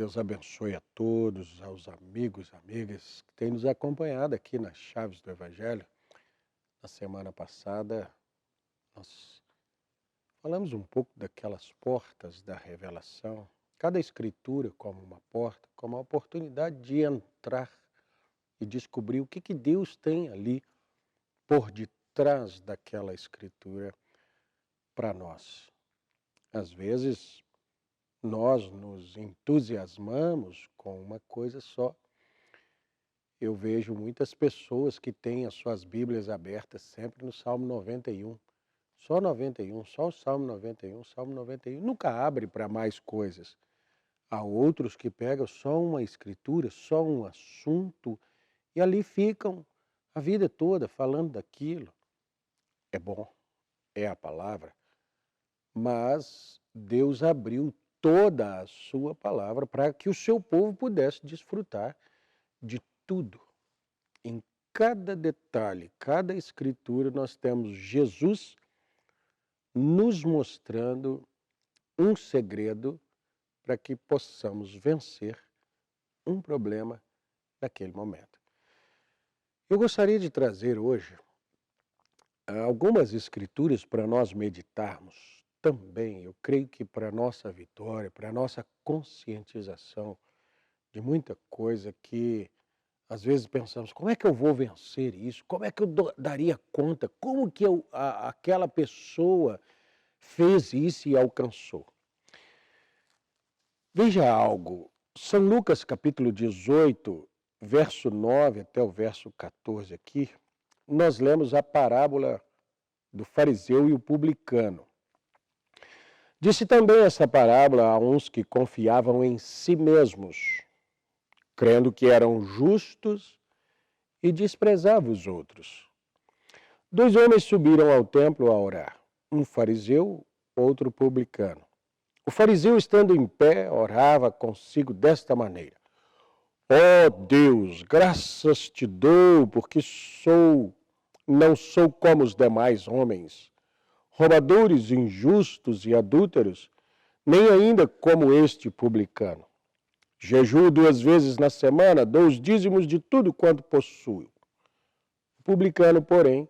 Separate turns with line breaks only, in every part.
Deus abençoe a todos, aos amigos, amigas que têm nos acompanhado aqui nas Chaves do Evangelho. Na semana passada, nós falamos um pouco daquelas portas da revelação. Cada escritura como uma porta, como uma oportunidade de entrar e descobrir o que Deus tem ali por detrás daquela escritura para nós. Às vezes, nós nos entusiasmamos com uma coisa só. Eu vejo muitas pessoas que têm as suas Bíblias abertas sempre no Salmo 91. Só 91, só o Salmo 91, Salmo 91. Nunca abre para mais coisas. Há outros que pegam só uma escritura, só um assunto, e ali ficam a vida toda falando daquilo. É bom, é a palavra, mas Deus abriu toda a sua palavra para que o seu povo pudesse desfrutar de tudo. Em cada detalhe, cada escritura, nós temos Jesus nos mostrando um segredo para que possamos vencer um problema naquele momento. Eu gostaria de trazer hoje algumas escrituras para nós meditarmos também. Eu creio que para a nossa vitória, para a nossa conscientização de muita coisa que às vezes pensamos, como é que eu vou vencer isso? Como é que eu daria conta? Como que aquela pessoa fez isso e alcançou? Veja algo, São Lucas capítulo 18, verso 9 até o verso 14 aqui, nós lemos a parábola do fariseu e o publicano. Disse também essa parábola a uns que confiavam em si mesmos, crendo que eram justos e desprezavam os outros. 2 homens subiram ao templo a orar, um fariseu, outro publicano. O fariseu, estando em pé, orava consigo desta maneira: Ó Deus, graças te dou, porque não sou como os demais homens, roubadores, injustos e adúlteros, nem ainda como este publicano. Jejuo 2 vezes na semana, dou os dízimos de tudo quanto possuo. O publicano, porém,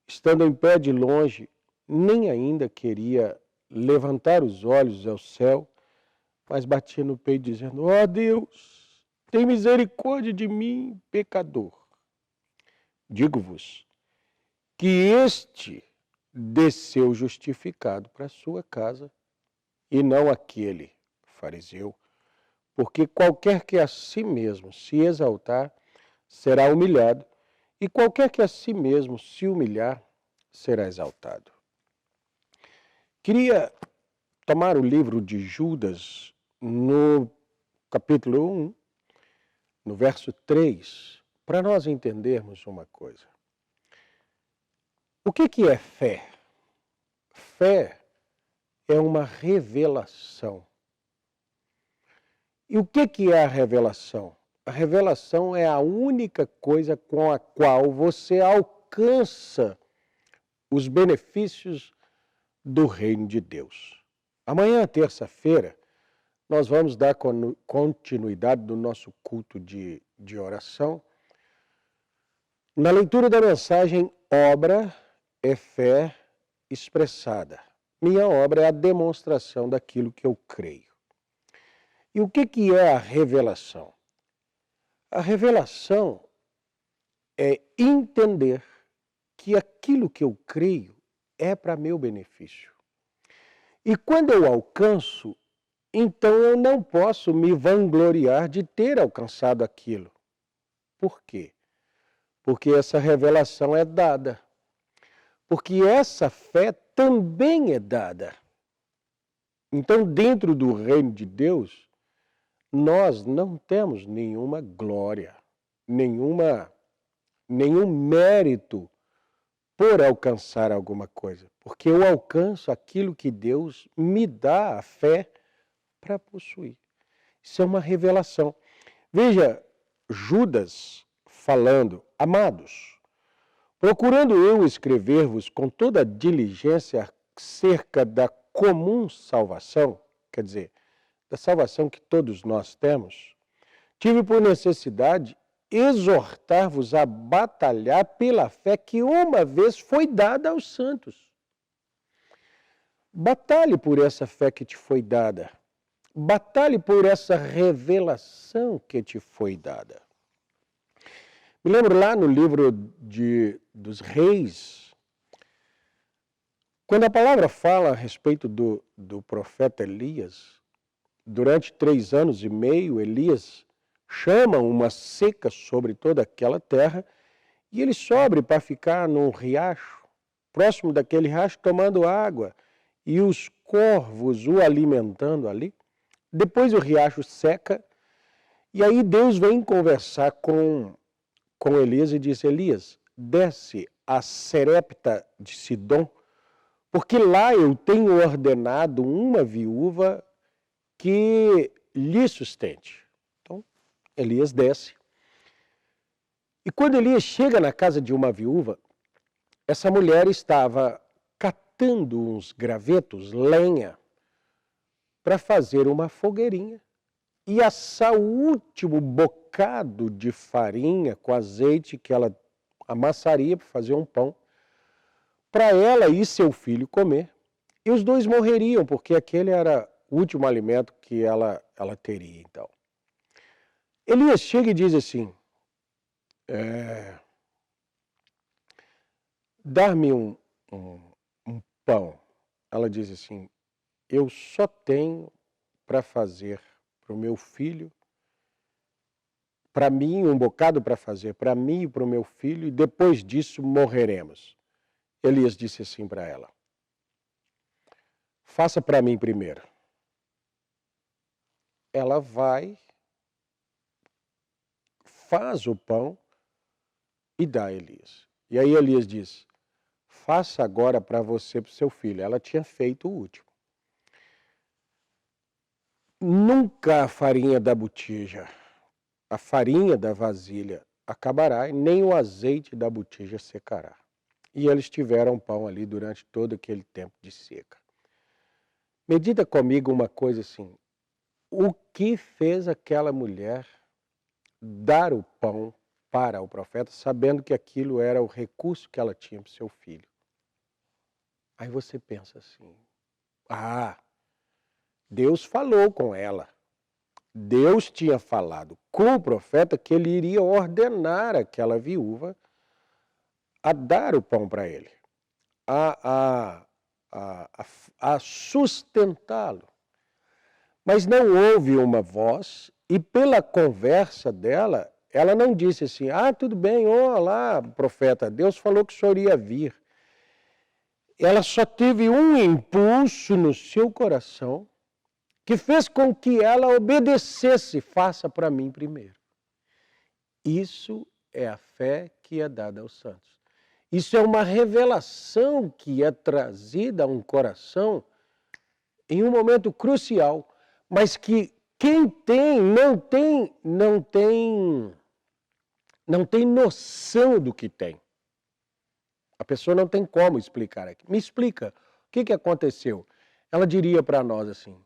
estando em pé de longe, nem ainda queria levantar os olhos ao céu, mas batia no peito dizendo: ó Deus, tem misericórdia de mim, pecador. Digo-vos que este desceu justificado para a sua casa, e não aquele fariseu, porque qualquer que a si mesmo se exaltar, será humilhado, e qualquer que a si mesmo se humilhar, será exaltado. Queria tomar o livro de Judas, no capítulo 1, no verso 3, para nós entendermos uma coisa. O que é fé? Fé é uma revelação. E o que é a revelação? A revelação é a única coisa com a qual você alcança os benefícios do reino de Deus. Amanhã, terça-feira, nós vamos dar continuidade do nosso culto de oração. Na leitura da mensagem, obra é fé expressada. Minha obra é a demonstração daquilo que eu creio. E o que é a revelação? A revelação é entender que aquilo que eu creio é para meu benefício. E quando eu alcanço, então eu não posso me vangloriar de ter alcançado aquilo. Por quê? Porque essa revelação é dada. Porque essa fé também é dada. Então, dentro do reino de Deus, nós não temos nenhuma glória, nenhum mérito por alcançar alguma coisa. Porque eu alcanço aquilo que Deus me dá a fé para possuir. Isso é uma revelação. Veja, Judas falando: amados, procurando eu escrever-vos com toda diligência acerca da comum salvação, quer dizer, da salvação que todos nós temos, tive por necessidade exortar-vos a batalhar pela fé que uma vez foi dada aos santos. Batalhe por essa fé que te foi dada. Batalhe por essa revelação que te foi dada. Me lembro lá no livro dos Reis, quando a palavra fala a respeito do profeta Elias, durante 3 anos e meio, Elias chama uma seca sobre toda aquela terra e ele sobe para ficar num riacho, próximo daquele riacho, tomando água e os corvos o alimentando ali. Depois o riacho seca e aí Deus vem conversar com Elias e diz: Elias, desce a Serepta de Sidom, porque lá eu tenho ordenado uma viúva que lhe sustente. Então, Elias desce. E quando Elias chega na casa de uma viúva, essa mulher estava catando uns gravetos, lenha, para fazer uma fogueirinha e assar o último bocado de farinha com azeite que ela amassaria para fazer um pão, para ela e seu filho comer. E os dois morreriam, porque aquele era o último alimento que ela teria. Então, Elias chega e diz assim: dar-me um pão. Ela diz assim: eu só tenho para fazer para o meu filho, para mim, um bocado para fazer para mim e para o meu filho, e depois disso morreremos. Elias disse assim para ela: faça para mim primeiro. Ela vai, faz o pão e dá a Elias. E aí Elias diz: faça agora para você e para o seu filho. Ela tinha feito o último. Nunca a farinha da botija, a farinha da vasilha acabará, e nem o azeite da botija secará. E eles tiveram pão ali durante todo aquele tempo de seca. Medita comigo uma coisa assim: o que fez aquela mulher dar o pão para o profeta, sabendo que aquilo era o recurso que ela tinha para o seu filho? Aí você pensa assim: Deus falou com ela. Deus tinha falado com o profeta que ele iria ordenar aquela viúva a dar o pão para ele, a sustentá-lo. Mas não houve uma voz, e pela conversa dela, ela não disse assim: tudo bem, olá, profeta, Deus falou que o senhor ia vir. Ela só teve um impulso no seu coração que fez com que ela obedecesse: faça para mim primeiro. Isso é a fé que é dada aos santos. Isso é uma revelação que é trazida a um coração em um momento crucial, mas que quem tem não tem noção do que tem. A pessoa não tem como explicar aqui. Me explica, o que aconteceu? Ela diria para nós assim: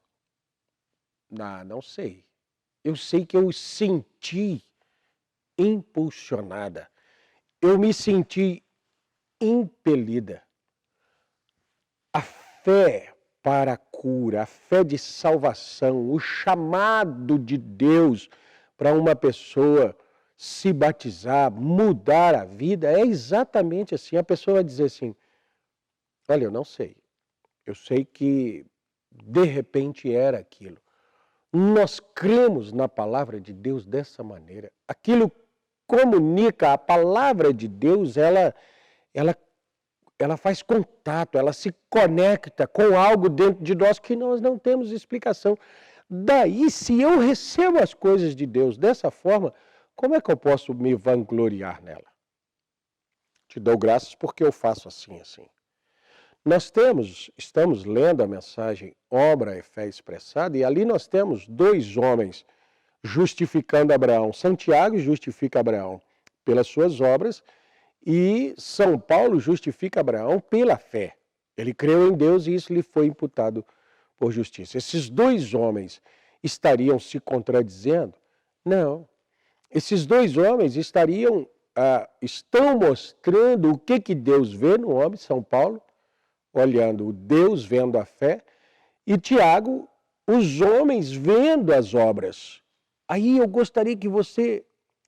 não sei. Eu sei que eu senti impulsionada. Eu me senti impelida. A fé para a cura, a fé de salvação, o chamado de Deus para uma pessoa se batizar, mudar a vida, é exatamente assim. A pessoa vai dizer assim: olha, eu não sei. Eu sei que de repente era aquilo. Nós cremos na palavra de Deus dessa maneira. Aquilo comunica, a palavra de Deus, ela faz contato, ela se conecta com algo dentro de nós que nós não temos explicação. Daí, se eu recebo as coisas de Deus dessa forma, como é que eu posso me vangloriar nela? Te dou graças porque eu faço assim. Nós estamos lendo a mensagem Obra e Fé Expressada, e ali nós temos 2 homens justificando Abraão. Santiago justifica Abraão pelas suas obras, e São Paulo justifica Abraão pela fé. Ele creu em Deus e isso lhe foi imputado por justiça. Esses 2 homens, estariam se contradizendo? Não. Esses dois homens estão mostrando o que Deus vê no homem, São Paulo, olhando Deus vendo a fé, e Tiago, os homens vendo as obras. Aí eu gostaria que você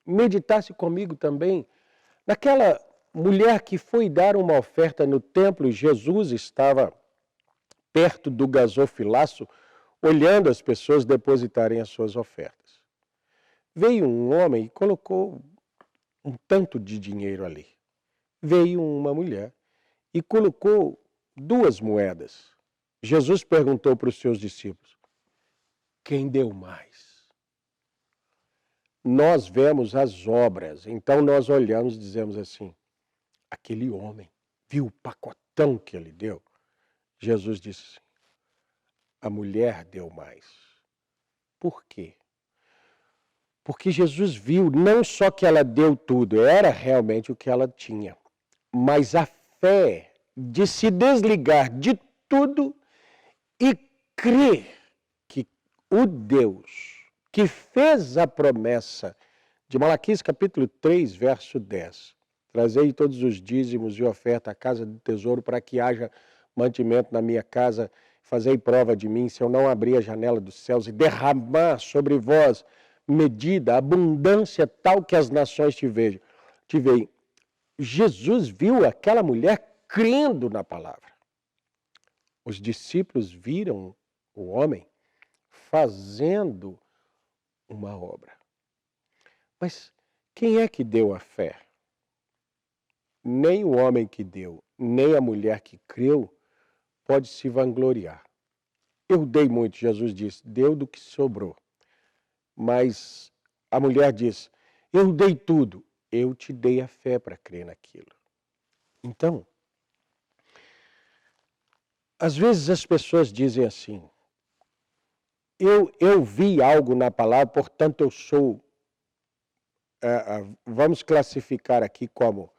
meditasse comigo também naquela mulher que foi dar uma oferta no templo. Jesus estava perto do gasofilaço, olhando as pessoas depositarem as suas ofertas. Veio um homem e colocou um tanto de dinheiro ali. Veio uma mulher e colocou 2 moedas. Jesus perguntou para os seus discípulos: quem deu mais? Nós vemos as obras, então nós olhamos e dizemos assim: aquele homem, viu o pacotão que ele deu? Jesus disse assim: a mulher deu mais. Por quê? Porque Jesus viu não só que ela deu tudo, era realmente o que ela tinha, mas a fé de se desligar de tudo e crer que o Deus que fez a promessa de Malaquias capítulo 3, verso 10, trazei todos os dízimos e oferta à casa do tesouro para que haja mantimento na minha casa, fazei prova de mim, se eu não abrir a janela dos céus e derramar sobre vós medida, abundância tal que as nações te vejam. Jesus viu aquela mulher crendo na palavra. Os discípulos viram o homem fazendo uma obra. Mas quem é que deu a fé? Nem o homem que deu, nem a mulher que creu pode se vangloriar. Eu dei muito, Jesus disse, deu do que sobrou. Mas a mulher diz, eu dei tudo, eu te dei a fé para crer naquilo. Então, às vezes as pessoas dizem assim, eu vi algo na palavra, portanto eu sou, vamos classificar aqui como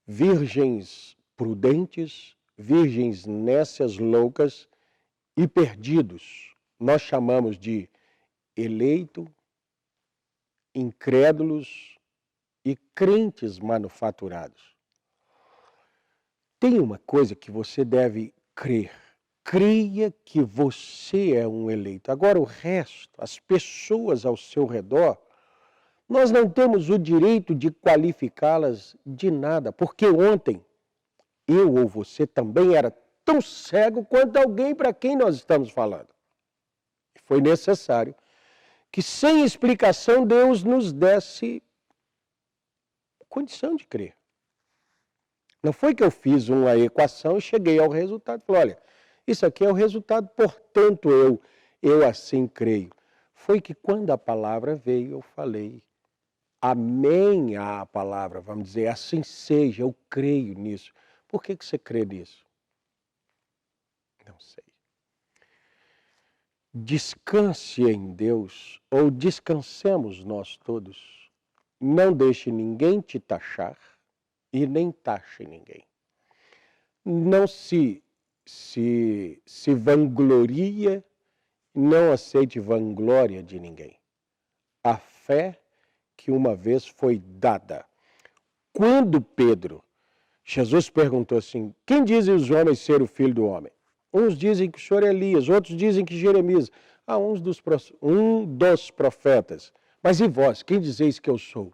virgens prudentes, virgens nécias, loucas e perdidos. Nós chamamos de eleito, incrédulos e crentes manufaturados. Tem uma coisa que você deve crer. Creia que você é um eleito. Agora o resto, as pessoas ao seu redor, nós não temos o direito de qualificá-las de nada, porque ontem eu ou você também era tão cego quanto alguém para quem nós estamos falando. Foi necessário que sem explicação Deus nos desse condição de crer. Não foi que eu fiz uma equação e cheguei ao resultado. Falei, olha, isso aqui é o resultado, portanto eu assim creio. Foi que quando a palavra veio, eu falei, amém à palavra, vamos dizer, assim seja, eu creio nisso. Por que você crê nisso? Não sei. Descanse em Deus, ou descansemos nós todos. Não deixe ninguém te taxar e nem taxe ninguém. Não se vangloria, não aceite vanglória de ninguém. A fé que uma vez foi dada. Quando Jesus perguntou assim, quem dizem os homens ser o filho do homem? Uns dizem que o senhor é Elias, outros dizem que Jeremias. Um dos profetas. Mas e vós, quem dizeis que eu sou?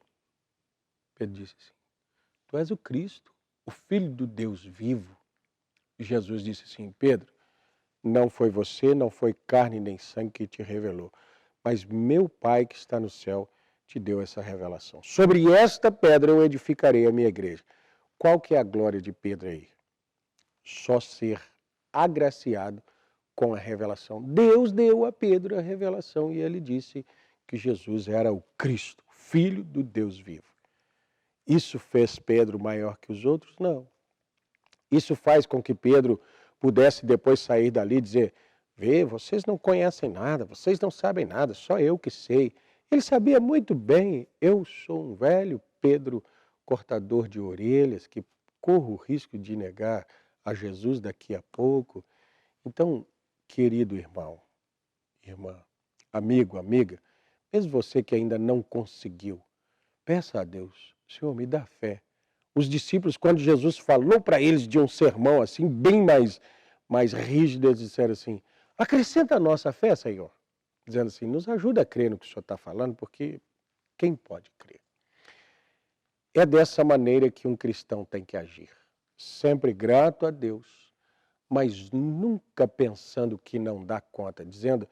Pedro disse assim, tu és o Cristo, o Filho do Deus vivo. Jesus disse assim, Pedro, não foi você, não foi carne nem sangue que te revelou, mas meu Pai que está no céu te deu essa revelação. Sobre esta pedra eu edificarei a minha igreja. Qual que é a glória de Pedro aí? Só ser agraciado com a revelação. Deus deu a Pedro a revelação e ele disse que Jesus era o Cristo, Filho do Deus vivo. Isso fez Pedro maior que os outros? Não. Isso faz com que Pedro pudesse depois sair dali e dizer, vê, vocês não conhecem nada, vocês não sabem nada, só eu que sei. Ele sabia muito bem, eu sou um velho Pedro cortador de orelhas, que corro o risco de negar a Jesus daqui a pouco. Então, querido irmão, irmã, amigo, amiga, mesmo você que ainda não conseguiu, peça a Deus, Senhor, me dá fé. Os discípulos, quando Jesus falou para eles de um sermão assim, bem mais rígido, eles disseram assim, acrescenta a nossa fé, Senhor. Dizendo assim, nos ajuda a crer no que o Senhor está falando, porque quem pode crer? É dessa maneira que um cristão tem que agir. Sempre grato a Deus, mas nunca pensando que não dá conta. Dizendo,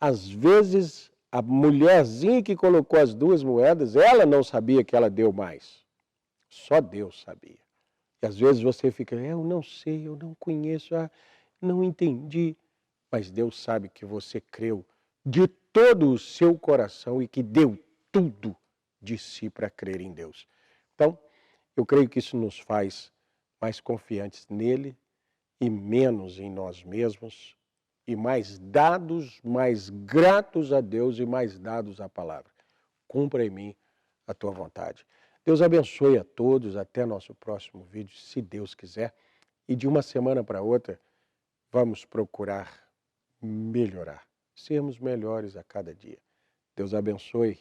às vezes, a mulherzinha que colocou as 2 moedas, ela não sabia que ela deu mais. Só Deus sabia. E às vezes você fica, eu não sei, eu não conheço, não entendi. Mas Deus sabe que você creu de todo o seu coração e que deu tudo de si para crer em Deus. Então, eu creio que isso nos faz mais confiantes nele e menos em nós mesmos e mais dados, mais gratos a Deus e mais dados à palavra. Cumpra em mim a tua vontade. Deus abençoe a todos, até nosso próximo vídeo, se Deus quiser. E de uma semana para outra, vamos procurar melhorar, sermos melhores a cada dia. Deus abençoe